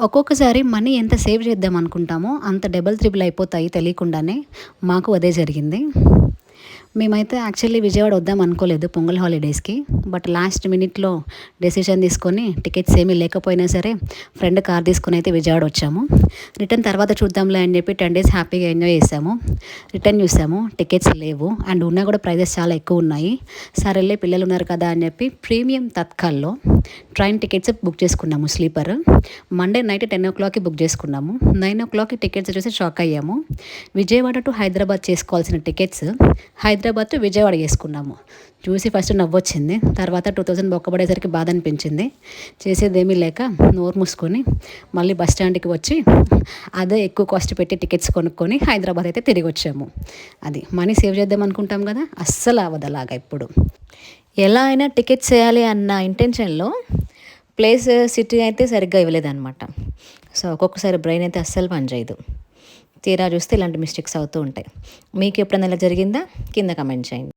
ఒక్కొక్కసారి మనీ ఎంత సేవ్ చేద్దాం అనుకుంటామో అంత డబుల్ త్రిబుల్ అయిపోతాయి తెలియకుండానే. మాకు అదే జరిగింది. మేమైతే యాక్చువల్లీ విజయవాడ వద్దాం అనుకోలేదు పొంగల్ హాలిడేస్కి. బట్ లాస్ట్ మినిట్లో డెసిషన్ తీసుకొని టికెట్స్ ఏమీ లేకపోయినా సరే ఫ్రెండ్ కార్ తీసుకొని అయితే విజయవాడ వచ్చాము. రిటర్న్ తర్వాత చూద్దాంలే అని చెప్పి 10 డేస్ హ్యాపీగా ఎంజాయ్ చేసాము. రిటర్న్ చూసాము టికెట్స్ లేవు అండ్ ఉన్నా కూడా ప్రైజెస్ చాలా ఎక్కువ ఉన్నాయి. సరేలే పిల్లలు ఉన్నారు కదా అని చెప్పి ప్రీమియం తత్కాల్లో ట్రైన్ టికెట్స్ బుక్ చేసుకున్నాము స్లీపర్. మండే నైట్ 10 o'clockకి బుక్ చేసుకున్నాము. 9 o'clockకి టికెట్స్ చూసి షాక్ అయ్యాము. విజయవాడ టు హైదరాబాద్ చేసుకోవాల్సిన టికెట్స్ హైదరాబాద్ టు విజయవాడ చేసుకున్నాము. చూసి ఫస్ట్ నవ్వొచ్చింది. తర్వాత 2000 బొక్కబడేసరికి బాధ అనిపించింది. చేసేదేమీ లేక నోరు మూసుకొని మళ్ళీ బస్ స్టాండ్కి వచ్చి అదే ఎక్కువ కాస్ట్ పెట్టి టికెట్స్ కొనుక్కొని హైదరాబాద్ అయితే తిరిగి వచ్చాము. అది మనీ సేవ్ చేద్దాం అనుకుంటాం కదా, అస్సలు అవ్వదు అలాగా ఇప్పుడు. ఎలా అయినా టికెట్స్ చేయాలి అన్న ఇంటెన్షన్లో ప్లేస్ సిటీ అయితే సరిగ్గా ఇవ్వలేదన్నమాట. సో ఒక్కొక్కసారి బ్రెయిన్ అయితే అస్సలు పనిచేయదు. తీరా చూస్తే ఇలాంటి మిస్టేక్స్ అవుతూ ఉంటాయి. మీకు ఎప్పుడైనా ఇలా జరిగిందా? కింద కమెంట్ చేయండి.